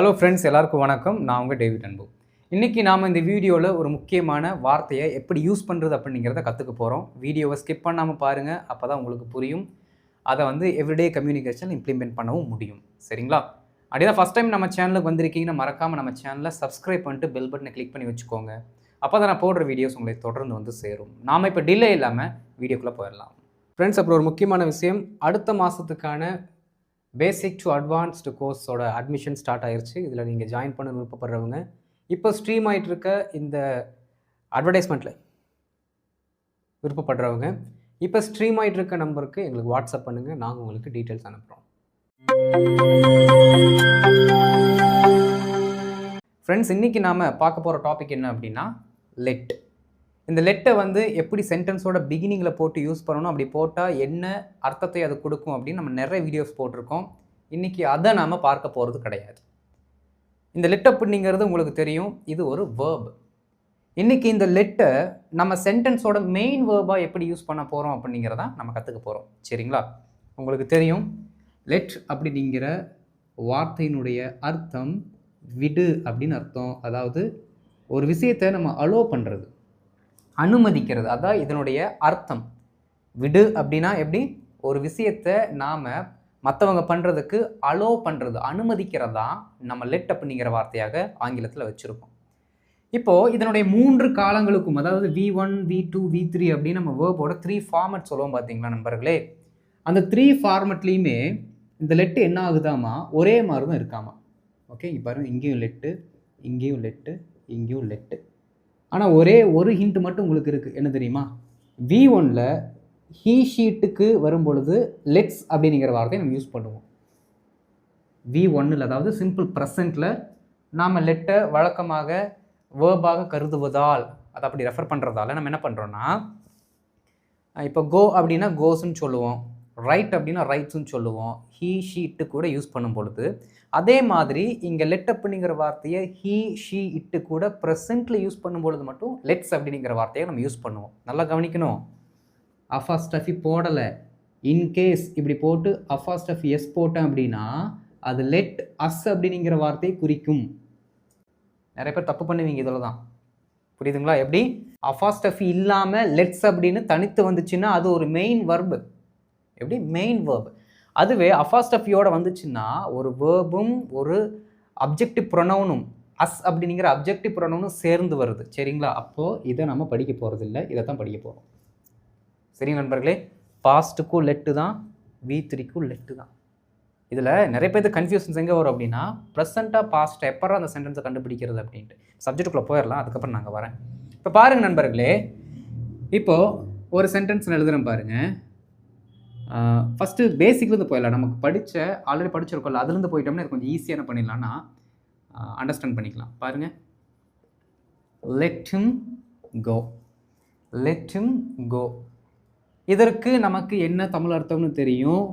Hello friends, எல்லாருக்கும் வணக்கம். நான் உங்கள் டேவிட் அன்பு. இன்றைக்கி நாம் இந்த வீடியோவில் ஒரு முக்கியமான வார்த்தையை எப்படி யூஸ் பண்ணுறது அப்படிங்கிறத கற்றுக்க போகிறோம். வீடியோவை ஸ்கிப் பண்ணாமல் பாருங்கள், அப்போ தான் உங்களுக்கு புரியும். அதை எவ்ரிடே கம்யூனிகேஷன் இம்ப்ளிமெண்ட் பண்ணவும் முடியும். சரிங்களா? அப்படியே ஃபஸ்ட் டைம் நம்ம சேனலுக்கு வந்திருக்கீங்கன்னா மறக்காமல் நம்ம சேனலை சப்ஸ்கிரைப் பண்ணிட்டு பெல் பட்டனை கிளிக் பண்ணி வச்சுக்கோங்க. அப்போ தான் நான் போடுற வீடியோஸ் உங்களை தொடர்ந்து சேரும். நாம் இப்போ டிலே இல்லாமல் வீடியோக்குள்ளே போயிடலாம். ஃப்ரெண்ட்ஸ், அப்புறம் ஒரு முக்கியமான விஷயம், அடுத்த மாதத்துக்கான பேசிக் டு அட்வான்ஸ்டு கோர்ஸோட அட்மிஷன் ஸ்டார்ட் ஆயிடுச்சு. இதில் நீங்கள் ஜாயின் பண்ண விருப்பப்படுறவங்க இப்போ ஸ்ட்ரீம் ஆகிட்டு இருக்க இந்த அட்வர்டைஸ்மெண்ட்டில் விருப்பப்படுறவங்க இப்போ ஸ்ட்ரீம் ஆகிட்டு இருக்க நம்பருக்கு எங்களுக்கு வாட்ஸ்அப் பண்ணுங்கள். நாங்கள் உங்களுக்கு டீட்டெயில்ஸ் அனுப்புகிறோம். ஃப்ரெண்ட்ஸ், இன்றைக்கி நாம் பார்க்க போகிற டாபிக் என்ன அப்படின்னா லெட். இந்த லெட்டை எப்படி சென்டென்ஸோட பிகினிங்கில் போட்டு யூஸ் பண்ணணும், அப்படி போட்டால் என்ன அர்த்தத்தை அது கொடுக்கும் அப்படின்னு நம்ம நிறைய வீடியோஸ் போட்டிருக்கோம். இன்றைக்கி அதை நாம் பார்க்க போகிறது கிடையாது. இந்த லெட் அப்படிங்கிறது உங்களுக்கு தெரியும், இது ஒரு வேர்ப். இன்றைக்கி இந்த லெட்டை நம்ம சென்டென்ஸோட மெயின் வேர்பாக எப்படி யூஸ் பண்ண போகிறோம் அப்படிங்கிறத நம்ம கற்றுக்க போகிறோம். சரிங்களா? உங்களுக்கு தெரியும், லெட் அப்படிங்கிற வார்த்தையினுடைய அர்த்தம் விடு அப்படின்னு அர்த்தம். அதாவது ஒரு விஷயத்தை நம்ம அலோ பண்ணுறது, அனுமதிக்கிறது. அதான் இதனுடைய அர்த்தம். விடு அப்படின்னா எப்படி ஒரு விஷயத்தை நாம் மற்றவங்க பண்ணுறதுக்கு அலோ பண்ணுறது, அனுமதிக்கிறதா நம்ம லெட் அப்படிங்கிற வார்த்தையாக ஆங்கிலத்தில் வச்சுருக்கோம். இப்போது இதனுடைய 3 காலங்களுக்கும், அதாவது V1, V2, V3 அப்படின்னு நம்ம வேர்போட 3 ஃபார்மட் சொல்லுவோம். பார்த்தீங்களா நண்பர்களே? அந்த 3 ஃபார்மட்லேயுமே இந்த லெட்டு என்ன ஆகுதாமா, ஒரே மாதிரி தான் இருக்காமா. ஓகே, இப்போ பாருங்கள், இங்கேயும் லெட்டு, இங்கேயும் லெட்டு, இங்கேயும் லெட்டு. ஆனால் ஒரே ஒரு ஹிண்ட் மட்டும் உங்களுக்கு இருக்குது. என்ன தெரியுமா? V1ல் ஹீ ஷீட்டுக்கு வரும்பொழுது லெட்ஸ் அப்படிங்கிற வார்த்தையை நம்ம யூஸ் பண்ணுவோம். V1ல், அதாவது சிம்பிள் ப்ரெசண்ட்டில் நாம் லெட்டை வழக்கமாக வேர்பாக கருதுவதால், அதை அப்படி ரெஃபர் பண்ணுறதால நம்ம என்ன பண்ணுறோன்னா, இப்போ கோ அப்படின்னா கோஸ்ன்னு சொல்லுவோம், ரைட் அப்படின்னா ரைட்ஸ்ன்னு சொல்லுவோம். ஹீ ஷீட்டு கூட யூஸ் பண்ணும் பொழுது அதே மாதிரி இங்கே லெட் அப்படிங்கிற வார்த்தையை ஹீ ஷீ இட்டு கூட ப்ரெசென்ட்டில் யூஸ் பண்ணும்பொழுது மட்டும் லெட்ஸ் அப்படிங்கிற வார்த்தையை நம்ம யூஸ் பண்ணுவோம். நல்லா கவனிக்கணும். அஃபாஸ்டஃபி போடலை, இன்கேஸ் இப்படி போட்டு அஃபாஸ்டஃபி எஸ் போட்டேன் அப்படின்னா அது லெட் அஸ் அப்படிங்கிற வார்த்தையை குறிக்கும். நிறைய பேர் தப்பு பண்ணுவீங்க இதில் தான். புரியுதுங்களா? எப்படி அஃபாஸ்டஃபி இல்லாமல் லெட்ஸ் அப்படின்னு தனித்து வந்துச்சுன்னா அது ஒரு மெயின் வர்பு. எப்படி மெயின் வேர்பு. அதுவே அஃபாஸ்டஃபியோட வந்துச்சுன்னா ஒரு வேர்பும் ஒரு அப்ஜெக்டிவ் ப்ரொனவுனும், அஸ் அப்படிங்கிற அப்ஜெக்டிவ் ப்ரொனவுனும் சேர்ந்து வருது. சரிங்களா? அப்போது இதை நம்ம படிக்க போகிறது இல்லை, இதை தான் படிக்க போகிறோம். சரி நண்பர்களே, பாஸ்ட்டுக்கும் லெட்டு தான், V3க்கும் லெட்டு தான். இதில் நிறைய பேருக்கு கன்ஃபியூஷன்ஸ் எங்கே வரும் அப்படின்னா, ப்ரெசண்ட்டாக பாஸ்ட் எப்போ அந்த சென்டென்ஸை கண்டுபிடிக்கிறது அப்படின்ட்டு. சப்ஜெக்டுக்குள்ளே போயிடலாம், அதுக்கப்புறம் நாங்கள் வரேன். இப்போ பாருங்கள் நண்பர்களே, இப்போது ஒரு சென்டென்ஸ் எழுதுகிறேன் பாருங்கள். ஃபஸ்ட்டு பேசிக்லேருந்து போயிடலாம். நமக்கு ஆல்ரெடி படிச்சிருக்கோம்ல, அதுலேருந்து போயிட்டோம்னா இது கொஞ்சம் ஈஸியான பண்ணிடலாம்னா அண்டர்ஸ்டாண்ட் பண்ணிக்கலாம். பாருங்கள், let him go, let him go. இதற்கு நமக்கு என்ன தமிழ் அர்த்தம்னு தெரியும்.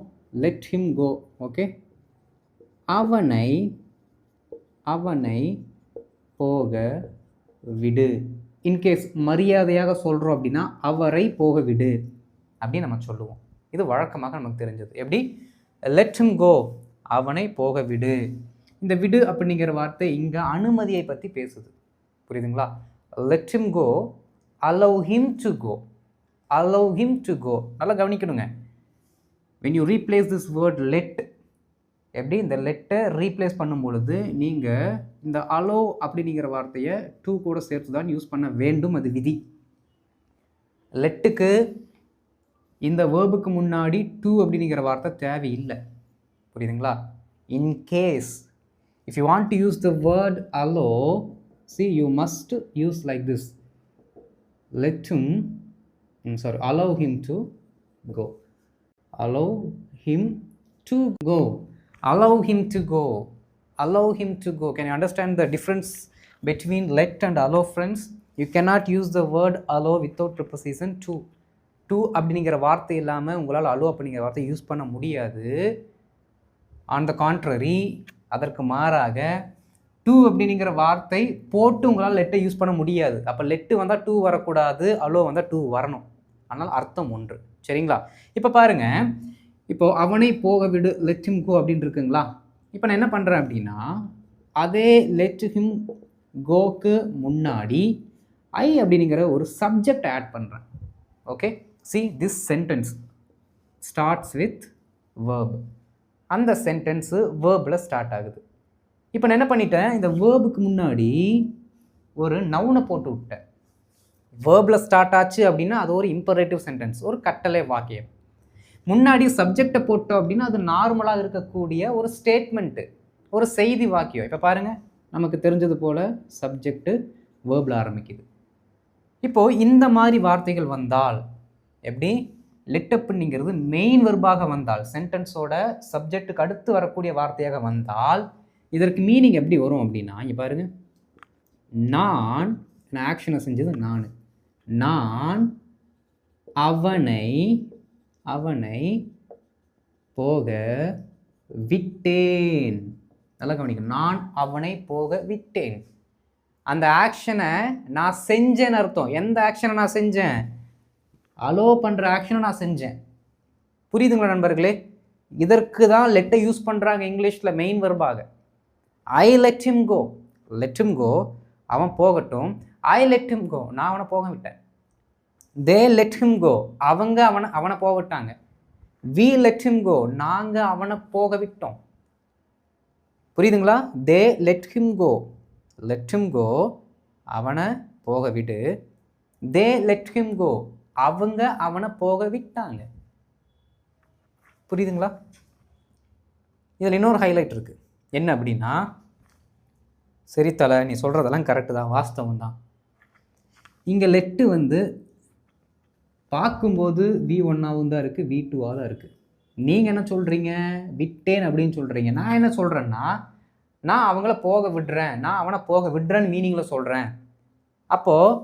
லெட் ஹிம் கோ. ஓகே, அவனை அவனை போக விடு. இன்கேஸ் மரியாதையாக சொல்கிறோம் அப்படின்னா அவரை போக விடு அப்படின்னு நம்ம சொல்லுவோம். இது வழக்கமாக நமக்கு தெரிஞ்சது. எப்படி? லெட் ஹிம் கோ, அவனை போக விடு. இந்த விடு அப்படிங்கிற வார்த்தை இங்கே அனுமதியை பற்றி பேசுது. புரியுதுங்களா? Let him go, allow him to go, allow him to go. நல்லா கவனிக்கணுங்க. when you replace this word let, எப்படி இந்த லெட்டை ரீப்ளேஸ் பண்ணும் பொழுது நீங்கள் இந்த அலோவ் அப்படிங்கிற வார்த்தையை டு கூட சேர்த்து தான் யூஸ் பண்ண வேண்டும். அது விதி. லெட்டுக்கு இந்த வேர்புக்கு முன்னாடி டு அப்படிங்கிற வார்த்தை தேவையில்லை. புரியுதுங்களா? In case if you want to use the word allow, see you must use like this. let him, allow him to go, allow him to go, allow him to go, allow him to go. Can you understand the difference between let and allow, friends? You cannot use the word allow without preposition to. To அப்படிங்கிற வார்த்தை இல்லாமல் உங்களால் allow அப்படிங்கிற வார்த்தை use பண்ண முடியாது. On the contrary, அதற்கு மாறாக டு அப்படிங்கிற வார்த்தை போட்டு உங்களால் லெட்டை யூஸ் பண்ண முடியாது. அப்போ லெட்டு வந்தால் டூ வரக்கூடாது, அலோ வந்தால் டூ வரணும். ஆனால் அர்த்தம் ஒன்று. சரிங்களா? இப்போ பாருங்கள், இப்போது அவனை போக விடு, லெட் ஹிம் கோ அப்படின்னு இருக்குங்களா? இப்போ நான் என்ன பண்ணுறேன் அப்படின்னா, அதே லெட் ஹிம் கோக்கு முன்னாடி ஐ அப்படிங்கிற ஒரு சப்ஜெக்ட் ஆட் பண்ணுறேன். Okay, see this sentence starts with verb. அந்த சென்டென்ஸு வேர்பில் ஸ்டார்ட் ஆகுது. இப்போ நான் என்ன பண்ணிட்டேன், இந்த வேர்புக்கு முன்னாடி ஒரு நவுனை போட்டு விட்டேன். வேர்பில் ஸ்டார்ட் ஆச்சு அப்படின்னா அது ஒரு இம்பரேட்டிவ் சென்டென்ஸ், ஒரு கட்டளை வாக்கியம். முன்னாடி சப்ஜெக்டை போட்டோம் அப்படின்னா அது நார்மலாக இருக்கக்கூடிய ஒரு ஸ்டேட்மெண்ட்டு, ஒரு செய்தி வாக்கியம். இப்போ பாருங்கள், நமக்கு தெரிஞ்சது போல் சப்ஜெக்டு வேர்பில் ஆரம்பிக்குது. இப்போது இந்த மாதிரி வார்த்தைகள் வந்தால் எப்படி, லெட்டப்புங்கிறது மெயின் வெர்பாக வந்தால், சென்டென்ஸோட சப்ஜெக்டுக்கு அடுத்து வரக்கூடிய வார்த்தையாக வந்தால் இதற்கு மீனிங் எப்படி வரும் அப்படின்னா, இங்கே பாருங்கள், நான் ஆக்ஷனை செஞ்சது நான் அவனை போக விட்டேன். நல்லா கவனிக்கணும், நான் அவனை போக விட்டேன். அந்த ஆக்ஷனை நான் செஞ்சேன்னு அர்த்தம். எந்த ஆக்ஷனை நான் செஞ்சேன், அலோ பண்ணுற ஆக்ஷனை நான் செஞ்சேன். புரியுதுங்களா நண்பர்களே? இதற்கு தான் லெட்டை யூஸ் பண்ணுறாங்க இங்கிலீஷில் மெயின் வெர்பாக. ஐ லெட் ஹிம் கோ, அவன் போகட்டும். ஐ லெட் ஹிம் கோ, நான் அவனை போக விட்டேன். தே லெட் ஹிம் கோ, அவங்க அவனை போக விட்டாங்க. வி லெட் ஹிம் கோ, நாங்கள் அவனை போக விட்டோம். புரியுதுங்களா? தே லெட் ஹிம் கோ, அவனை போக விடு. தே லெட் ஹிம் கோ, அவங்க அவனை போக விட்டாங்க. புரியுதுங்களா? இதில் இன்னொரு ஹைலைட் இருக்குது. என்ன அப்படின்னா, சரி தலை, நீ சொல்கிறதெல்லாம் கரெக்டு தான், வாஸ்தவம் தான். இங்கே லெட்டு பார்க்கும்போது V1ஆகவும் தான் இருக்குது, V2ஆக தான் இருக்குது. நீங்கள் என்ன சொல்கிறீங்க, விட்டேன் அப்படின்னு சொல்கிறீங்க. நான் என்ன சொல்கிறேன்னா, நான் அவங்கள போக விடுறேன், நான் அவனை போக விடுறேன்னு மீனிங்கில் சொல்கிறேன். அப்போது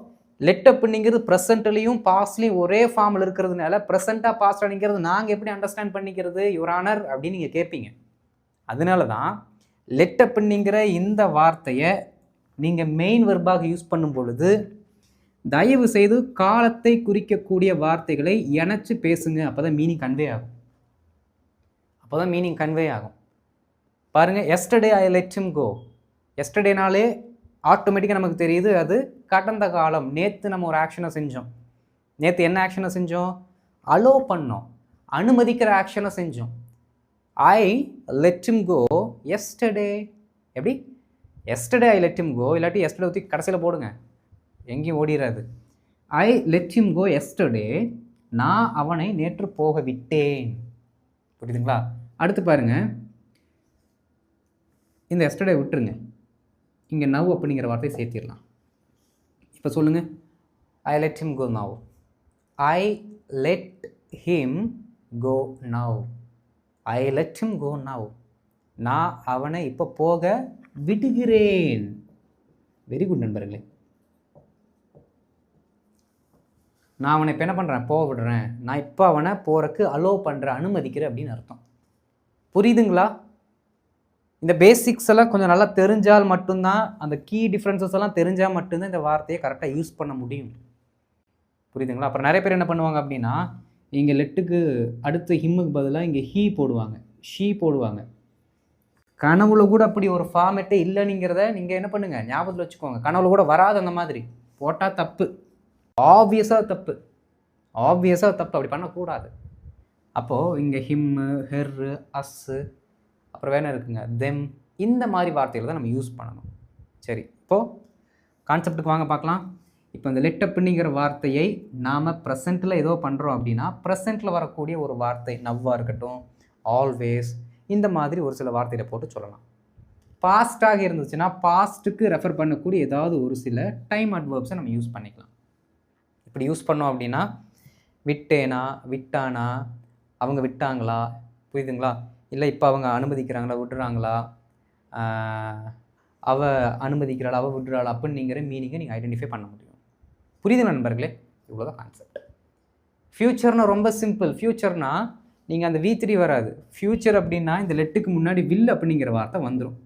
லெட்டப்புங்கிறது ப்ரெசண்ட்லேயும் பாஸ்ட்லேயும் ஒரே ஃபார்மில் இருக்கிறதுனால ப்ரெசண்ட்டாக பாஸ்டாக நாங்கள் எப்படி அண்டர்ஸ்டாண்ட் பண்ணிக்கிறது யுவர் ஆனர் அப்படின்னு நீங்கள் கேட்பீங்க. அதனால தான் லெட்டப்புங்கிற இந்த வார்த்தையை நீங்கள் மெயின் வெர்பாக யூஸ் பண்ணும் பொழுது தயவு செய்து காலத்தை குறிக்கக்கூடிய வார்த்தைகளை இணைச்சு பேசுங்க. அப்போ தான் மீனிங் கன்வே ஆகும். பாருங்கள், yesterday I let him go. எஸ்டர்டேனாலே ஆட்டோமேட்டிக்காக நமக்கு தெரியுது அது கடந்த காலம். நேற்று நம்ம ஒரு ஆக்ஷனை செஞ்சோம். நேற்று என்ன ஆக்ஷனை செஞ்சோம், அலோ பண்ணோம், அனுமதிக்கிற ஆக்ஷனை செஞ்சோம். I let him go yesterday. எப்படி, yesterday I let him go, இல்லாட்டி எஸ்டர்டே ஊற்றி கடைசியில் போடுங்க, எங்கேயும் ஓடிடாது. I let him go yesterday, நான் அவனை நேற்று போக விட்டேன். புரியுதுங்களா? அடுத்து பாருங்க, இந்த எஸ்டர்டே விட்டுருங்க, இங்கே நவ் அப்படிங்கிற வார்த்தையை சேர்த்திடலாம். இப்போ சொல்லுங்க, I let him go now. I let him go now. I let him go now. நான் அவனை இப்போ போக விடுகிறேன். வெரி குட் நண்பர்களே. நான் அவனை இப்போ என்ன பண்ணுறேன், போக விடுறேன். நான் இப்போ அவனை போகிறக்கு அலோ பண்ணுறேன், அனுமதிக்கிறேன் அப்படின்னு அர்த்தம். புரியுதுங்களா? இந்த பேசிக்ஸ் எல்லாம் கொஞ்சம் நல்லா தெரிஞ்சால் மட்டும்தான், அந்த கீ டிஃப்ரென்சஸ் எல்லாம் தெரிஞ்சால் மட்டும்தான் இந்த வார்த்தையை கரெக்டாக யூஸ் பண்ண முடியும். புரியுதுங்களா? அப்புறம் நிறைய பேர் என்ன பண்ணுவாங்க அப்படின்னா, இங்கே லெட்டுக்கு அடுத்து ஹிம்முக்கு பதிலாக இங்கே ஹீ போடுவாங்க, ஷீ போடுவாங்க. கனவுல கூட அப்படி ஒரு ஃபார்மேட்டே இல்லைங்கிறத நீங்கள் என்ன பண்ணுங்கள், ஞாபகத்தில் வச்சுக்கோங்க. கனவுல கூட வராது அந்த மாதிரி போட்டால் தப்பு, ஆப்வியஸாக தப்பு. அப்படி பண்ணக்கூடாது. அப்போது இங்கே ஹிம்மு, ஹெர்ரு, அஸ்ஸு, அப்புறம் வேணா இருக்குங்க தெம், இந்த மாதிரி வார்த்தைகளை தான் நம்ம யூஸ் பண்ணணும். சரி, இப்போது கான்செப்டுக்கு வாங்க பார்க்கலாம். இப்போ இந்த லெட்டப்புங்கிற வார்த்தையை நாம் ப்ரெசண்ட்டில் ஏதோ பண்ணுறோம் அப்படின்னா, ப்ரெசண்ட்டில் வரக்கூடிய ஒரு வார்த்தை நவ்வாக இருக்கட்டும், ஆல்வேஸ், இந்த மாதிரி ஒரு சில வார்த்தையை போட்டு சொல்லலாம். பாஸ்ட்டாக இருந்துச்சுன்னா பாஸ்ட்டுக்கு ரெஃபர் பண்ணக்கூடிய ஏதாவது ஒரு சில டைம் அட்வர்ப்ஸை நம்ம யூஸ் பண்ணிக்கலாம். இப்படி யூஸ் பண்ணோம் அப்படின்னா, விட்டேனா, விட்டானா, அவங்க விட்டாங்களா, புரியுதுங்களா, இல்லை இப்போ அவங்க அனுமதிக்கிறாங்களா, விடுறாங்களா, அவ அனுமதிக்கிறாளா, அவள் விடுறாளா அப்படிங்கிற மீனிங்கை நீங்கள் ஐடென்டிஃபை பண்ண முடியும். புரியுது நண்பர்களே? இவ்வளோதான் கான்செப்ட். ஃப்யூச்சர்னால் ரொம்ப சிம்பிள். ஃப்யூச்சர்னால் நீங்கள் அந்த V3 வராது. ஃப்யூச்சர் அப்படின்னா இந்த லெட்டுக்கு முன்னாடி வில் அப்படிங்கிற வார்த்தை வந்துடும்.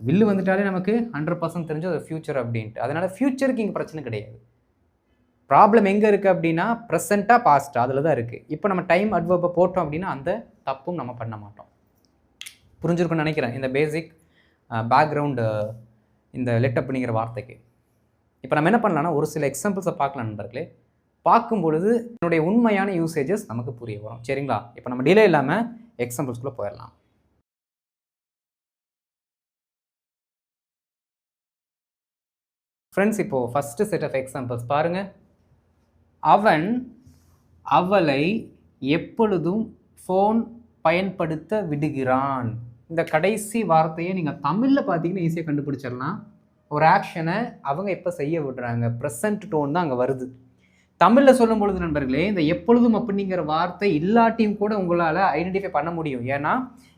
வில்லு வந்துட்டாலே நமக்கு 100% தெரிஞ்ச ஒரு ஃப்யூச்சர் அப்படின்ட்டு. அதனால் ஃப்யூச்சருக்கு இங்கே பிரச்சனை கிடையாது. ப்ராப்ளம் எங்கே இருக்குது அப்படின்னா, ப்ரெசண்ட்டாக பாஸ்ட்டாக அதில் தான் இருக்குது. இப்போ நம்ம டைம் அட்வர்பை போட்டோம் அப்படின்னா அந்த தப்பும் நம்ம பண்ண மாட்டோம். புரிஞ்சிருக்குன்னு நினைக்கிறேன். இந்த பேசிக் பேக்ரவுண்டு இந்த லெட் அப்படிங்கிற வார்த்தைக்கு. இப்போ நம்ம என்ன பண்ணலாம்னா ஒரு சில எக்ஸாம்பிள்ஸை பார்க்கலாம் நண்பர்களே. பார்க்கும் பொழுது என்னுடைய உண்மையான யூசேஜஸ் நமக்கு புரிய வரும். சரிங்களா? இப்போ நம்ம டிலே இல்லாமல் எக்ஸாம்பிள்ஸ்குள்ளே போயிடலாம். ஃப்ரெண்ட்ஸ், இப்போது ஃபஸ்ட்டு செட் ஆஃப் எக்ஸாம்பிள்ஸ் பாருங்கள். அவன் அவளை எப்பொழுதும் ஃபோன் பயன்படுத்த விடுகிறான். இந்த கடைசி வார்த்தையை நீங்கள் தமிழில் பார்த்தீங்கன்னா ஈஸியாக கண்டுபிடிச்சிடலாம். ஒரு ஆக்ஷனை அவங்க எப்போ செய்ய விடுறாங்க, ப்ரெசன்ட் டோன் தான் அங்கே வருது. தமிழில் சொல்லும் பொழுது நண்பர்களே, இந்த எப்பொழுதும் அப்படிங்கிற வார்த்தை இல்லாட்டியும் கூட உங்களால் ஐடென்டிஃபை பண்ண முடியும். ஏன்னா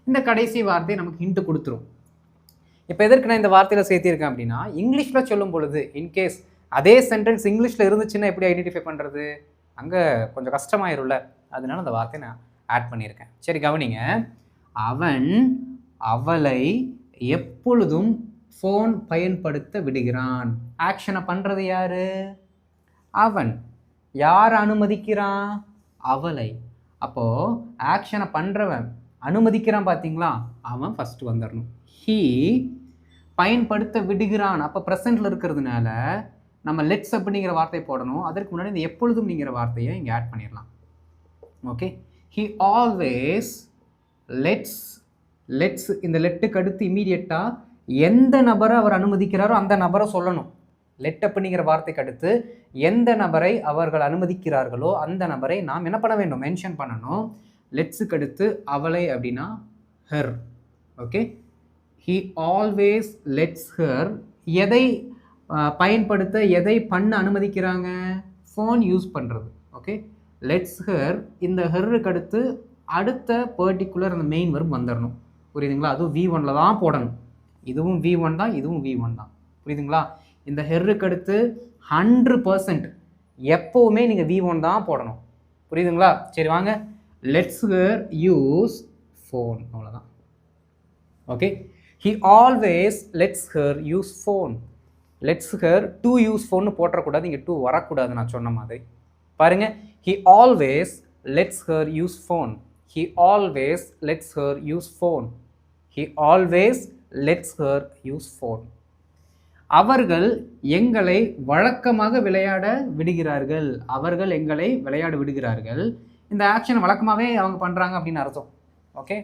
இந்த கடைசி வார்த்தையை நமக்கு ஹிண்ட் கொடுத்துரும். இப்போ எதற்கு நான் இந்த வார்த்தையில் சேர்த்திருக்கேன் அப்படின்னா, இங்கிலீஷில் சொல்லும் பொழுது இன்கேஸ் அதே சென்டென்ஸ் இங்கிலீஷில் இருந்துச்சுன்னா எப்படி ஐடென்டிஃபை பண்ணுறது, அங்கே கொஞ்சம் கஷ்டமாயிரும்ல. அதனால அந்த வார்த்தையை நான் ஆட் பண்ணியிருக்கேன். சரி கவனிங்க. அவன் அவளை எப்பொழுதும் ஃபோன் பயன்படுத்த விடுகிறான். ஆக்ஷனை பண்ணுறது யாரு? அவன். யார் அனுமதிக்கிறான்? அவளை. அப்போது ஆக்ஷனை பண்ணுறவன் அனுமதிக்கிறான் பார்த்தீங்களா, அவன் ஃபஸ்ட்டு வந்துடணும். ஹீ பயன்படுத்த விடுகிறான். அப்போ ப்ரெசண்டில் இருக்கிறதுனால நம்ம லெட்ஸ் அப்படிங்கிற வார்த்தை போடணும். அதற்கு முன்னாடி இந்த எப்பொழுதும்ங்கிற வார்த்தையை இங்கே ஆட் பண்ணிடலாம். ஓகே. ஹீ ஆல்வேஸ் லெட்ஸ் இந்த லெட்டுக்கு அடுத்து இமீடியட்டாக எந்த நபரை அவர் அனுமதிக்கிறாரோ அந்த நபரை சொல்லணும். லெட் அப்படிங்கிற வார்த்தைக்கு அடுத்து எந்த நபரை அவர்கள் அனுமதிக்கிறார்களோ அந்த நபரை நாம் என்ன பண்ண வேண்டும், மென்ஷன் பண்ணணும். லெட்ஸுக்கு அடுத்து அவளை அப்படின்னா her. Okay. He always let's her. எதை பயன்படுத்த, எதை பண்ண அனுமதிக்கிறாங்க? ஃபோன் யூஸ் பண்ணுறது. ஓகே. Let's her. இந்த ஹெருக்கு அடுத்து அடுத்த பர்டிகுலர் அந்த மெயின் வர்ப் வந்துடணும். புரியுதுங்களா? அதுவும் V1 தான் போடணும். இதுவும் V1 தான், இதுவும் V1 தான். புரியுதுங்களா? இந்த ஹெருக்கு அடுத்து 100% எப்போவுமே நீங்கள் V1 தான் போடணும். புரியுதுங்களா? சரி வாங்க. Lets her use phone. அவ்வளோதான். Okay. He always lets her use phone. Lets her to use ஃபோன்னு போட்டக்கூடாது. இங்கே 2 வரக்கூடாது நான் சொன்ன மாதிரி. பாருங்கள். He always lets her use phone. He always lets her use phone. He always lets her use phone. அவர்கள் எங்களை வழக்கமாக விளையாட விடுகிறார்கள். அவர்கள் எங்களை விளையாட விடுகிறார்கள். இந்த ஆக்ஷன் வழக்கமாகவே அவங்க பண்ணுறாங்க அப்படின்னு அர்த்தம். ஓகே.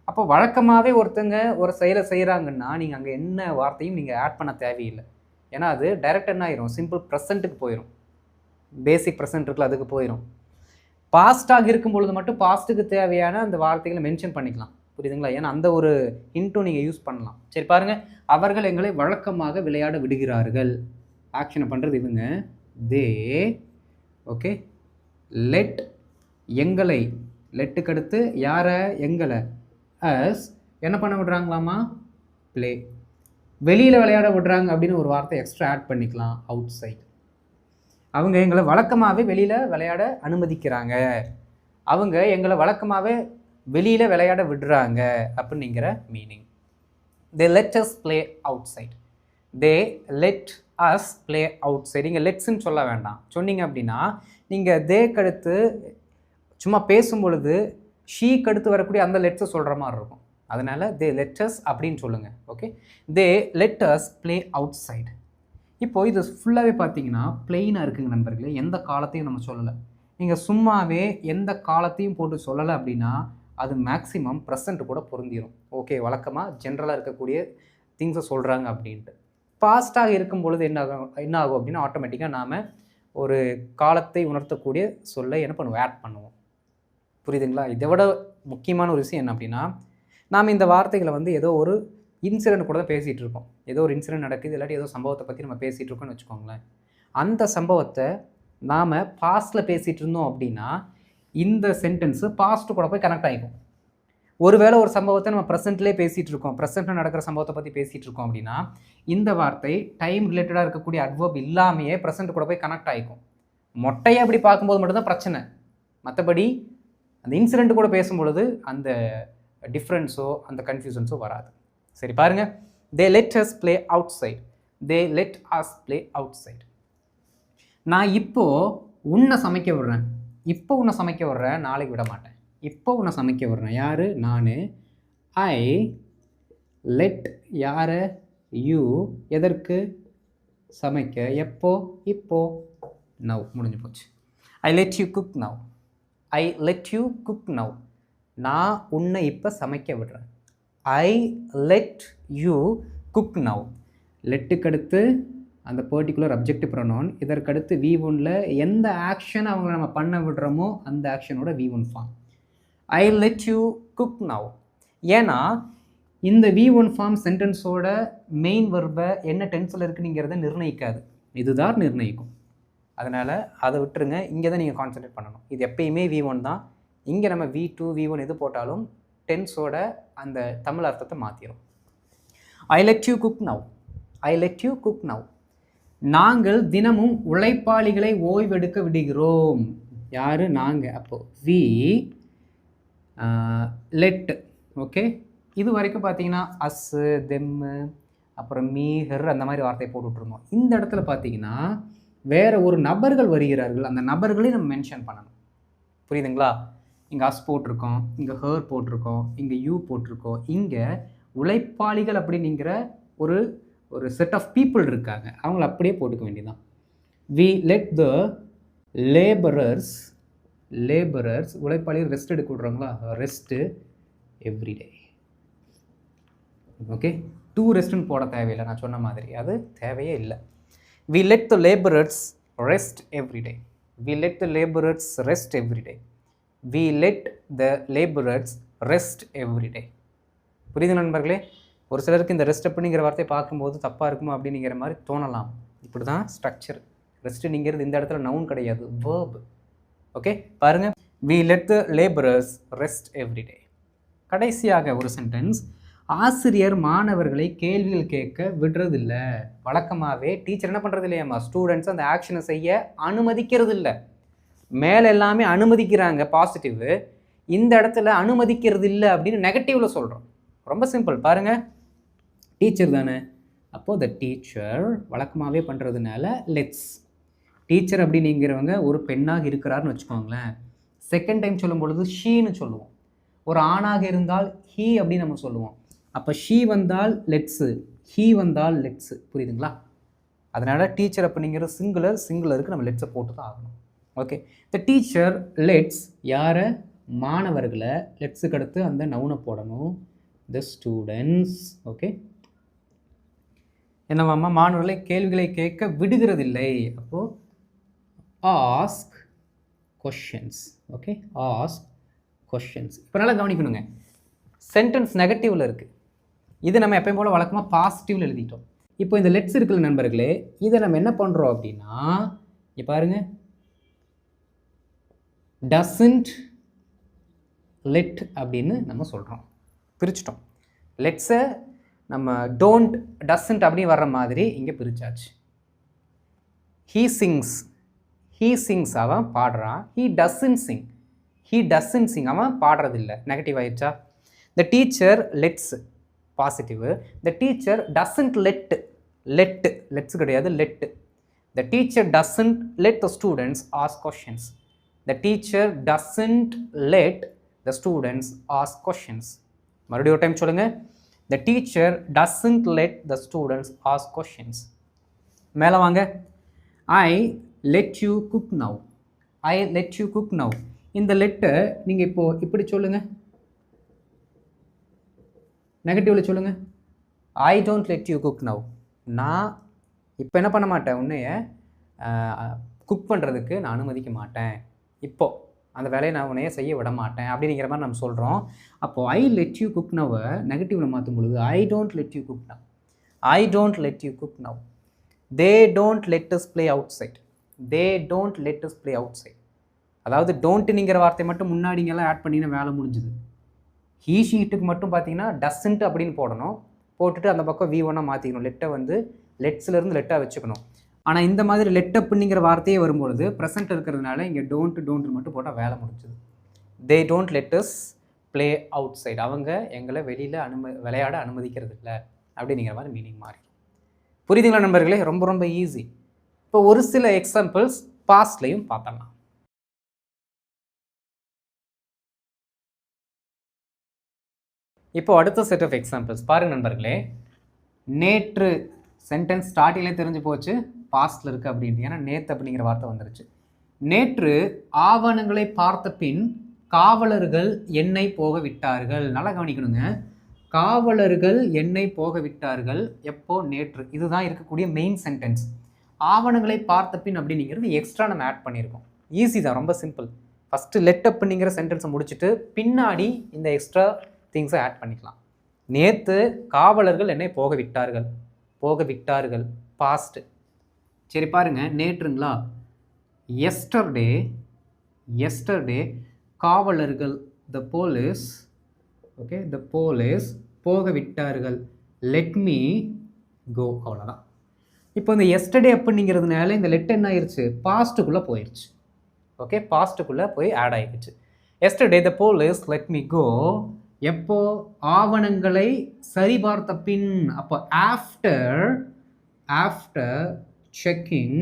அப்போ வழக்கமாகவே ஒருத்தங்க ஒரு செயலை செய்கிறாங்கன்னா நீங்கள் அங்கே என்ன வார்த்தையும் நீங்கள் ஆட் பண்ண தேவையில்லை. ஏன்னா அது டைரக்ட் என்ன ஆயிரும், சிம்பிள் ப்ரெசண்ட்டுக்கு போயிடும். பேசிக் ப்ரெசன்ட் இருக்குல்ல, அதுக்கு போயிடும். பாஸ்டாக இருக்கும் பொழுது மட்டும் பாஸ்ட்டுக்கு தேவையான அந்த வார்த்தைகளை மென்ஷன் பண்ணிக்கலாம். புரியுதுங்களா? ஏன்னா அந்த ஒரு ஹிண்ட்டும் நீங்கள் யூஸ் பண்ணலாம். சரி பாருங்கள். அவர்கள் எங்களை வழக்கமாக விளையாட விடுகிறார்கள். ஆக்ஷனை பண்ணுறது இவங்க. தே. ஓகே. லெட் எங்களை. லெட்டுக்கு அடுத்து யாரை? எங்களை. அஸ் என்ன பண்ண விடுறாங்களாமா? ப்ளே. வெளியில் விளையாட விடுறாங்க அப்படின்னு ஒரு வார்த்தை எக்ஸ்ட்ரா ஆட் பண்ணிக்கலாம். Outside. அவங்க எங்களை வழக்கமாகவே வெளியில் விளையாட அனுமதிக்கிறாங்க. அவங்க எங்களை வழக்கமாகவே வெளியில் விளையாட விடுறாங்க அப்படிங்கிற meaning. They let us play outside. They let us play outside. நீங்கள் லெட்ஸ்ன்னு சொல்ல வேண்டாம். சொன்னீங்க அப்படின்னா நீங்கள் தேக்கு அடுத்து சும்மா பேசும் பொழுது ஷீக்கு அடுத்து வரக்கூடிய அந்த லெட்ஸை சொல்கிற மாதிரி இருக்கும். அதனால் தே லெட் அஸ் அப்படின்னு சொல்லுங்கள். Okay. They let us play outside. இப்போது இது ஃபுல்லாகவே பார்த்தீங்கன்னா பிளெயினாக இருக்குங்க நண்பர்களே. எந்த காலத்தையும் நம்ம சொல்லலை. நீங்கள் சும்மாவே எந்த காலத்தையும் போட்டு சொல்லலை அப்படின்னா அது மேக்ஸிமம் ப்ரெசண்ட் கூட பொருந்திடும். ஓகே. வழக்கமாக ஜென்ரலாக இருக்கக்கூடிய திங்ஸை சொல்கிறாங்க அப்படின்ட்டு. பாஸ்ட்டாக இருக்கும் பொழுது என்ன ஆகும் அப்படின்னா ஆட்டோமேட்டிக்காக நாம் ஒரு காலத்தை உணர்த்தக்கூடிய சொல்லை என்ன பண்ணுவோம், ஆட் பண்ணுவோம். புரியுதுங்களா? இதை விட முக்கியமான ஒரு விஷயம் என்ன அப்படின்னா, நாம் இந்த வார்த்தைகளை வந்து ஏதோ ஒரு இன்சிடென்ட் கூட தான் பேசிகிட்டு இருக்கோம். ஏதோ ஒரு இன்சிடென்ட் நடக்குது, இல்லாட்டி ஏதோ சம்பவத்தை பற்றி நம்ம பேசிகிட்டு இருக்கோம்னு வச்சுக்கோங்களேன். அந்த சம்பவத்தை நாம் பாஸ்ட்டில் பேசிகிட்டு இருந்தோம் அப்படின்னா இந்த சென்டென்ஸு பாஸ்ட்டு கூட போய் கனெக்ட் ஆகிக்கும். ஒருவேளை ஒரு சம்பவத்தை நம்ம ப்ரெசென்ட்லேயே பேசிகிட்டு இருக்கோம், ப்ரெசென்ட்டில் நடக்கிற சம்பவத்தை பற்றி பேசிகிட்டு இருக்கோம் அப்படின்னா இந்த வார்த்தை டைம் ரிலேட்டடாக இருக்கக்கூடிய அட்வர்ப் இல்லாமையே ப்ரெசென்ட் கூட போய் கனெக்ட் ஆகிக்கும். மொட்டையை அப்படி பார்க்கும்போது மட்டும்தான் பிரச்சனை. மற்றபடி அந்த இன்சிடென்ட் கூட பேசும்பொழுது அந்த டிஃப்ரென்ஸோ அந்த கன்ஃபியூஷன்ஸோ வராது. சரி பாருங்கள். They let us play outside. They let us play outside. நான் இப்போது உன்னை சமைக்க விடுறேன். இப்போ உன்னை சமைக்க விடுறேன், நாளைக்கு விட மாட்டேன். இப்போ உன்னை சமைக்க விடுறேன். யார்? நான். ஐ லெட் யாரை? யூ. எதற்கு? சமைக்க. எப்போ? இப்போ. நவ். முடிஞ்சு போச்சு. I let you cook now. I let you cook now. நான் உன்னை இப்போ சமைக்க விடுறேன். I let you cook now. லெட்டுக்கு அடுத்து அந்த பர்டிகுலர் அப்ஜெக்டிவ் ப்ரொனவுன். இதற்கடுத்து V1ல் எந்த ஆக்ஷன் அவங்க நம்ம பண்ண விடுறோமோ அந்த ஆக்ஷனோட V1 form. I let you cook now. ஏன்னா இந்த V1 ஃபார்ம் சென்டென்ஸோட மெயின் வெர்பை என்ன டென்ஸில் இருக்குங்கிறத நிர்ணயிக்காது, இதுதான் நிர்ணயிக்கும். அதனால் அதை விட்டுருங்க. இங்கே தான் நீங்கள் கான்சன்ட்ரேட் பண்ணணும். இது எப்பயுமே V1 தான். இங்கே நம்ம V2 V1 எது போட்டாலும் டென்ஸோட அந்த தமிழ் அர்த்தத்தை மாற்றிடும். ஐ let you cook now. I let you cook now. நாங்கள் தினமும் உழைப்பாளிகளை ஓய்வெடுக்க விடுகிறோம். யார்? நாங்கள். அப்போது வி லெட். ஓகே, இது வரைக்கும் பார்த்தீங்கன்னா அஸ்ஸு, தெம்மு, அப்புறம் மீ, ஹெர் அந்த மாதிரி வார்த்தையை போட்டுட்ருந்தோம். இந்த இடத்துல பார்த்தீங்கன்னா வேறு ஒரு நபர்கள் வருகிறார்கள். அந்த நபர்களையும் நம்ம மென்ஷன் பண்ணணும். புரியுதுங்களா? இங்கே அஸ் போட்டிருக்கோம், இங்கே ஹர் போட்டிருக்கோம், இங்கே யூ போட்டிருக்கோம். இங்கே உழைப்பாளிகள் அப்படிங்கிற ஒரு ஒரு செட் ஆஃப் பீப்புள் இருக்காங்க, அவங்கள அப்படியே போட்டுக்க வேண்டியதான். We let the labourers. Labourers உழைப்பாளிகள் ரெஸ்ட் எடுக்க விட்றாங்களா? Rest everyday. ஓகே, டூ ரெஸ்ட்டுன்னு போட தேவையில்லை. நான் சொன்ன மாதிரி அது தேவையே இல்லை. We let the labourers rest everyday. We let the labourers rest everyday. We let the labourers rest everyday. புரியுது நண்பர்களே? ஒரு சிலருக்கு இந்த ரெஸ்ட் அப்படிங்கிற வார்த்தையை பார்க்கும்போது தப்பாக இருக்குமா அப்படிங்கிற மாதிரி தோணலாம். இப்படி தான் ஸ்ட்ரக்சர். ரெஸ்ட்டுங்கிறது இந்த இடத்துல நவுன் கிடையாது, வேர்ப். ஓகே, பாருங்கள். We let the labourers rest every day. கடைசியாக ஒரு சென்டென்ஸ். ஆசிரியர் மாணவர்களை கேள்விகள் கேட்க விடுறதில்லை. வழக்கமாகவே டீச்சர் என்ன பண்ணுறது இல்லையாம்மா, ஸ்டூடெண்ட்ஸ் அந்த ஆக்ஷனை செய்ய அனுமதிக்கிறது இல்லை. மேலே எல்லாமே அனுமதிக்கிறாங்க, பாசிட்டிவ். இந்த இடத்துல அனுமதிக்கிறது இல்லை அப்படின்னு நெகட்டிவில் சொல்கிறோம். ரொம்ப சிம்பிள். பாருங்கள், டீச்சர் தானே, அப்போது த டீச்சர் வழக்கமாகவே பண்ணுறதுனால லெட்ஸ். டீச்சர் அப்படிங்கிறவங்க ஒரு பெண்ணாக இருக்கிறாருன்னு வச்சுக்கோங்களேன். செகண்ட் டைம் சொல்லும் பொழுது ஷீன்னு சொல்லுவோம். ஒரு ஆணாக இருந்தால் ஹீ அப்படின்னு நம்ம சொல்லுவோம். அப்போ ஷீ வந்தால் லெட்ஸு, ஹீ வந்தால் லெட்ஸு. புரியுதுங்களா? அதனால் டீச்சர் அப்படிங்கிற சிங்குலருக்கு நம்ம லெட்ஸை போட்டு தான் ஆகணும். ஓகே, த டீச்சர் லெட்ஸ் யாரை? மாணவர்களை. லெட்ஸுக்கு அடுத்து அந்த நவுனை போடணும், த ஸ்டூடெண்ட்ஸ். ஓகே, என்னவாம்மா? மாணவர்களை கேள்விகளை கேட்க விடுகிறதில்லை. அப்போது ask questions. Okay, ask questions. இப்போ நல்லா கவனிக்கணுங்க, சென்டென்ஸ் நெகட்டிவில் இருக்குது. இது நம்ம எப்பயும் போல் வழக்கமாக பாசிட்டிவில் எழுதிட்டோம். இப்போ இந்த லெட்ஸ் இருக்குல்ல நண்பர்களே, இதை நம்ம என்ன பண்ணுறோம் அப்படின்னா, இங்கே பாருங்கள், டசன்ட் லெட் அப்படின்னு நம்ம சொல்கிறோம். பிரிச்சிட்டோம். லெட்ஸை நம்ம டோன்ட், டசன்ட் அப்படின்னு வர்ற மாதிரி இங்கே பிரிச்சாச்சு. ஹீ சிங்ஸ். ஹீ சிங்ஸ், அவன் பாடுறான். He doesn't sing. He doesn't sing, அவன் பாடுறதில்லை. நெகட்டிவ் ஆயிடுச்சா? The teacher lets positive. The teacher doesn't let. Lets கிடையாது, let. The teacher doesn't let the students ask questions. The teacher doesn't let the students ask questions. மறுபடியும் ஒரு time சொல்லுங்கள். The teacher doesn't let the students ask questions. மேலே வாங்க. I let you cook now. I let you cook now. இந்த லெட்டை நீங்கள் இப்போது இப்படி சொல்லுங்கள், நெகட்டிவில் சொல்லுங்கள். ஐ don't let you cook now. நான் இப்போ என்ன பண்ண மாட்டேன், உன்னைய குக் பண்ணுறதுக்கு நான் அனுமதிக்க மாட்டேன். இப்போது அந்த வேலையை நான் உன்னைய செய்ய விட மாட்டேன் அப்படிங்கிற மாதிரி நம்ம சொல்கிறோம். அப்போது ஐ லெட் யூ குக் நவ்வை நெகட்டிவில் மாற்றும் பொழுது I don't let you cook now. I don't let you cook now. They don't let us play outside. They don't let us play outside. அதாவது டோன்ட்டுங்கிற வார்த்தை மட்டும் முன்னாடிங்கெல்லாம் ஆட் பண்ணிங்கன்னா வேலை முடிஞ்சுது. ஹீ ஷீட்டுக்கு மட்டும் பார்த்தீங்கன்னா டசன்ட் அப்படின்னு போடணும். போட்டுட்டு அந்த பக்கம் V1 மாற்றிக்கணும். லெட்டை வந்து லெட்ஸ்லேருந்து லெட்டாக வச்சுக்கணும். ஆனால் இந்த மாதிரி லெட் அப்படிங்கிற வார்த்தையே வரும்பொழுது ப்ரெசென்ட் இருக்கிறதுனால இங்கே டோன்ட் மட்டும் போட்டால் வேலை முடிஞ்சுது. They don't let us play outside. அவங்க எங்களை வெளியில் விளையாட அனுமதிக்கிறது இல்லை அப்படிங்கிற மாதிரி மீனிங் மாறி. புரியுதுங்களா நண்பர்களே? ரொம்ப ரொம்ப ஈஸி. இப்போ ஒரு சில எக்ஸாம்பிள்ஸ் பாஸ்ட்லையும் பார்த்தலாம். இப்போ அடுத்த செட் ஆஃப் எக்ஸாம்பிள்ஸ் பாருங்க நண்பர்களே. நேற்று சென்டென்ஸ் ஸ்டார்டிங்லேயே தெரிஞ்சு போச்சு பாஸ்டில் இருக்குது அப்படின்ட்டு. ஏன்னா நேற்று அப்படிங்கிற வார்த்தை வந்துருச்சு. நேற்று ஆவணங்களை பார்த்த பின் காவலர்கள் என்னை போக விட்டார்கள். நல்லா கவனிக்கணுங்க. காவலர்கள் என்னை போக விட்டார்கள் எப்போ? நேற்று. இதுதான் இருக்கக்கூடிய மெயின் சென்டென்ஸ். ஆவணங்களை பார்த்த பின் அப்படிங்கிறது எக்ஸ்ட்ரா நம்ம ஆட் பண்ணியிருக்கோம். ஈஸி தான், ரொம்ப சிம்பிள். ஃபஸ்ட்டு லெட் அப்படிங்கிற சென்டென்ஸை முடிச்சுட்டு பின்னாடி இந்த எக்ஸ்ட்ரா திங்ஸை ஆட் பண்ணிக்கலாம். நேற்று காவலர்கள் என்னை போக விட்டார்கள். போக விட்டார்கள் பாஸ்ட். சரி பாருங்க, நேற்றுங்களா? எஸ்டர்டே. எஸ்டர்டே காவலர்கள் the police. Okay, the police போக விட்டார்கள். Let me go. அவ்வளோதான். இப்போ இந்த எஸ்டர்டே அப்படிங்கிறதுனால இந்த லெட் என்ன ஆயிடுச்சு? பாஸ்ட்டுக்குள்ளே போயிடுச்சு. ஓகே, பாஸ்ட்டுக்குள்ளே போய் ஆட் ஆகிடுச்சு. Yesterday the police let me go. எப்போ? ஆவணங்களை சரிபார்த்த பின். அப்போ ஆஃப்டர் செக்கிங்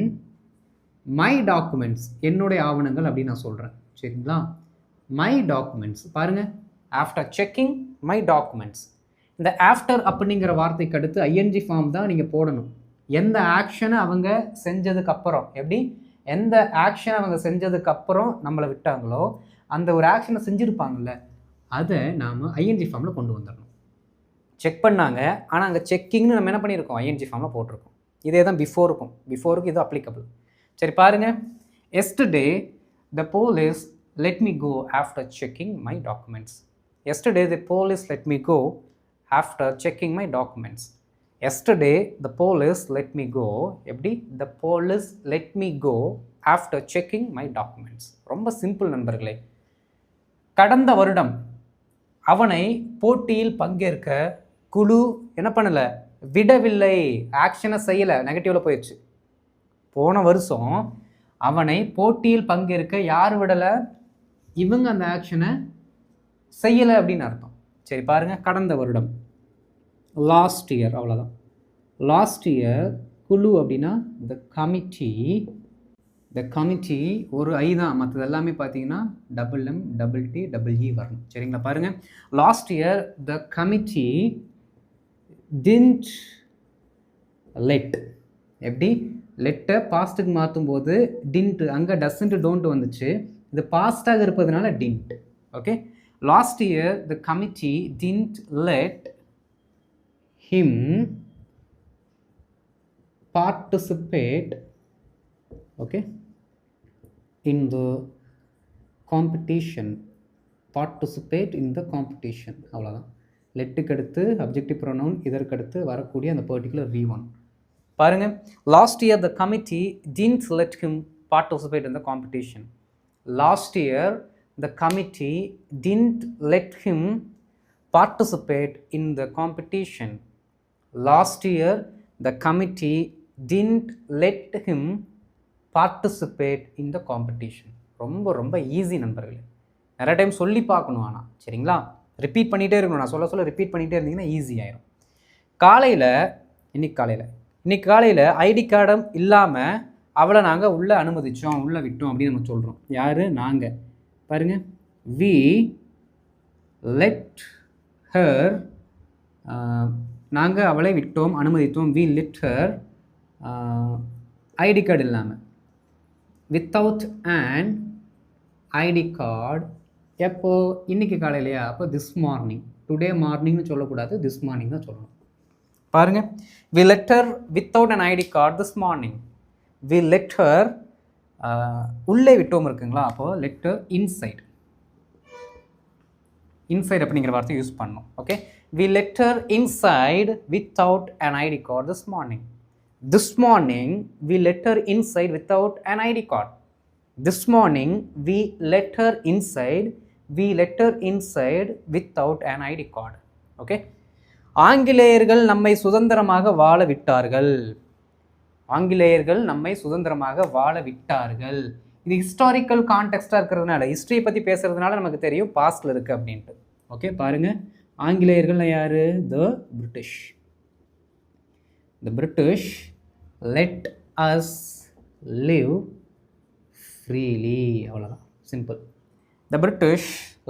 மை டாக்குமெண்ட்ஸ், என்னுடைய ஆவணங்கள் அப்படின்னு நான் சொல்கிறேன். சரிங்களா? மை டாக்குமெண்ட்ஸ் பாருங்கள், ஆஃப்டர் செக்கிங் மை டாக்குமெண்ட்ஸ். இந்த ஆஃப்டர் அப்படிங்கிற வார்த்தைக்கு அடுத்து ஐஎன்ஜி ஃபார்ம் தான் நீங்கள் போடணும். எந்த ஆக்ஷனை அவங்க செஞ்சதுக்கப்புறம், எப்படி எந்த ஆக்ஷனை அவங்க செஞ்சதுக்கப்புறம் நம்மளை விட்டாங்களோ அந்த ஒரு ஆக்ஷனை செஞ்சுருப்பாங்கள்ல, அதை நாம் ஐஎன்ஜி ஃபார்மில் கொண்டு வந்துடணும். செக் பண்ணாங்க, ஆனால் அங்கே செக்கிங்னு நம்ம என்ன பண்ணியிருக்கோம்? ஐஎன்ஜி ஃபார்மில் போட்டிருக்கோம். இதே தான் பிஃபோருக்கும். பிஃபோருக்கு இது அப்ளிகபிள். சரி பாருங்கள். Yesterday the police let me go after checking my documents. Yesterday the police let me go after checking my documents. Yesterday the police let me go. எப்படி? The police let me go after checking my documents. ரொம்ப simple நண்பர்களே. கடந்த வருடம் அவனை போட்டியில் பங்கேற்க குழு என்ன பண்ணலை? விடவில்லை. ஆக்ஷனை செய்யலை, நெகட்டிவில் போயிடுச்சு. போன வருஷம் அவனை போட்டியில் பங்கேற்க யார் விடலை? இவங்க அந்த ஆக்ஷனை செய்யலை அப்படின்னு அர்த்தம். சரி பாருங்கள், கடந்த வருடம் லாஸ்ட் இயர். அவ்வளோதான். லாஸ்ட் இயர் குழு அப்படின்னா த கமிட்டி. த கமிட்டி ஒரு ஐ தான், மற்றது எல்லாமே பார்த்தீங்கன்னா MMTTE வரணும். சரிங்களா? பாருங்கள், last year the committee didn't let. எப்படி? லெட்டை பாஸ்ட்டுக்கு மாற்றும் போது டின்ட்டு, அங்கே டசன்ட்டு டோன்ட் வந்துச்சு. இது பாஸ்டாக இருப்பதுனால didn't. Okay, last year the committee didn't let him participate, okay, in the competition. participate in the competition. அவ்வளோதான். லெட்டுக்கு அடுத்து அப்ஜெக்டிவ் ப்ரொனவுன், இதற்கு அடுத்து வரக்கூடிய அந்த பர்டிகுலர் V1. பாருங்க, last year the committee didn't let him participate in the competition. Last year the committee didn't let him participate in the competition. Last year the committee didn't let him participate in the competition. ரொம்ப ரொம்ப easy நண்பர்களே. நிறைய time சொல்லி பார்க்கணும், ஆனால் சரிங்களா, repeat பண்ணிகிட்டே இருக்கணும். நான் சொல்ல ரிப்பீட் பண்ணிகிட்டே இருந்தீங்கன்னா ஈஸி ஆயிரும். இன்னைக்கு காலையில் ஐடி கார்டும் இல்லாமல் அவளை நாங்கள் உள்ளே அனுமதித்தோம், உள்ளே விட்டோம் அப்படின்னு நம்ம சொல்கிறோம். யார்? நாங்கள். பாருங்கள், we let her, நாங்கள் அவளை விட்டோம், அனுமதித்தோம். we let her ID card இல்லாமல். வித்தவுட் an ஐடி கார்டு எப்போ? இன்றைக்கி காலையிலையா? அப்போ திஸ் மார்னிங். டுடே மார்னிங்னு சொல்லக்கூடாது, திஸ் மார்னிங் தான் சொல்லணும். பாருங்கள், we let her without an ID card this morning. we let her உள்ளே விட்டோம் இருக்குங்களா, அப்போது let her inside. இன்சைட் அப்படிங்கிற வார்த்தை யூஸ் பண்ணணும். Okay, we let her inside without an ID card this morning. This morning we let her inside without an ID card. This morning we let her inside without an ID card. Okay, ஆங்கிலேயர்கள் நம்மை சுதந்திரமாக வாழ விட்டார்கள். ஆங்கிலேயர்கள் நம்மை சுதந்திரமாக வாழ விட்டார்கள். இது ஹிஸ்டாரிக்கல் கான்டெக்ஸ்டாக இருக்கிறதுனால, ஹிஸ்ட்ரியை பற்றி பேசுகிறதுனால நமக்கு தெரியும் பாஸ்டில் இருக்குது அப்படின்ட்டு. ஓகே, பாருங்கள், ஆங்கிலேயர்கள் யார்? The British. The British let us live freely. அவ்வளோதான், simple. The British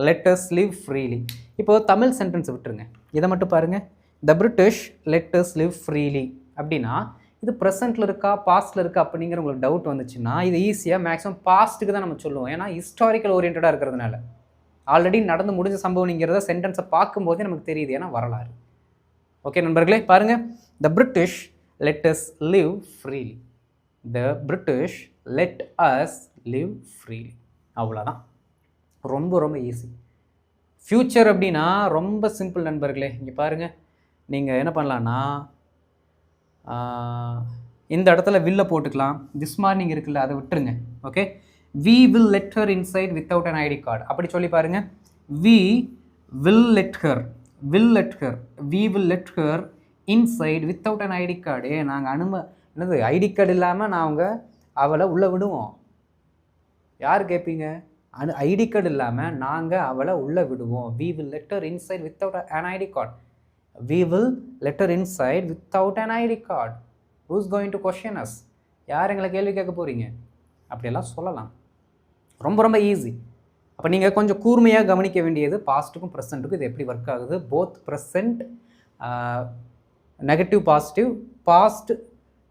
let us live freely. இப்போ தமிழ் சென்டென்ஸ் விட்டுருங்க, இதை மட்டும் பாருங்கள். The British let us live freely அப்படின்னா இது ப்ரெசென்ட்டில் இருக்கா பாஸ்ட்டில் இருக்கா அப்படிங்கிற உங்களுக்கு டவுட் வந்துச்சுன்னா இது ஈஸியாக மேக்ஸிமம் பாஸ்ட்டுக்கு தான் நம்ம சொல்லுவோம். ஏன்னா ஹிஸ்டாரிக்கல் ஓரியன்டாக இருக்கிறதுனால ஆல்ரெடி நடந்து முடிஞ்ச சம்பவம்ங்கிறத சென்டென்ஸை பார்க்கும்போதே நமக்கு தெரியுது, ஏன்னா வரலாறு. ஓகே நண்பர்களே, பாருங்கள். The British let us live freely. The British let us live freely. அவ்வளோதான், ரொம்ப ரொம்ப ஈஸி. ஃப்யூச்சர் அப்படின்னா ரொம்ப சிம்பிள் நண்பர்களே. இங்கே பாருங்கள், நீங்கள் என்ன பண்ணலான்னா இந்த இடத்துல வில்ல போட்டுக்கலாம். திஸ் மார்னிங் இருக்குல்ல, அதை விட்டுருங்க. Okay, we will let her inside without an ID card அப்படி சொல்லி பாருங்க. We will let her, will let her, we will let her inside without an ID card. நாங்கள் என்னது ஐடி கார்டு இல்லாமல் அவளை உள்ளே விடுவோம். யார் கேட்பீங்க? ஐடி கார்டு இல்லாமல் நாங்கள் அவளை உள்ளே விடுவோம். We will let her inside without an ID card. We will let her inside without an ID card. Who's going to question us? யார் எங்களை கேள்வி கேட்க போகிறீங்க? அப்படியெல்லாம் சொல்லலாம். ரொம்ப ரொம்ப ஈஸி. அப்போ நீங்கள் கொஞ்சம் கூர்மையாக கவனிக்க வேண்டியது பாஸ்ட்டுக்கும் ப்ரெசண்ட்டுக்கும் இது எப்படி ஒர்க் ஆகுது. Both present negative positive, past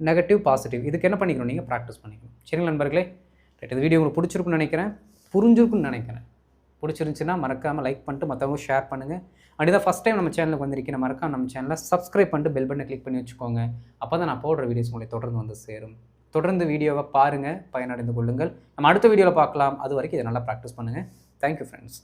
negative positive, இதுக்கு என்ன பண்ணிக்கணும், நீங்கள் ப்ராக்டிஸ் பண்ணிக்கணும். சரிங்களா நண்பர்களே? ரைட், இந்த வீடியோ உங்களுக்கு பிடிச்சிருக்குன்னு நினைக்கிறேன், புரிஞ்சிருக்குன்னு நினைக்கிறேன். பிடிச்சிருந்துச்சுன்னா மறக்காமல் லைக் பண்ணிட்டு மற்றவங்க ஷேர் பண்ணுங்கள். அண்ட் இதான் ஃபஸ்ட் டைம் நம்ம சேனலுக்கு வந்திருக்கேன், மறக்காம நம்ம சேனலை சப்ஸ்கிரைப் பண்ணிட்டு பெல் பட்டனை கிளிக் பண்ணி வச்சுக்கோங்க. அப்போ தான் நான் போடுற வீடியோஸ் உங்களுக்கு தொடர்ந்து வந்து சேரும். தொடர்ந்து வீடியோவை பாருங்கள், பயனடைந்து கொள்ளுங்கள். நம்ம அடுத்த வீடியோவில் பார்க்கலாம். அது வரைக்கும் இதை நல்லா ப்ராக்டிஸ் பண்ணுங்கள். Thank you friends.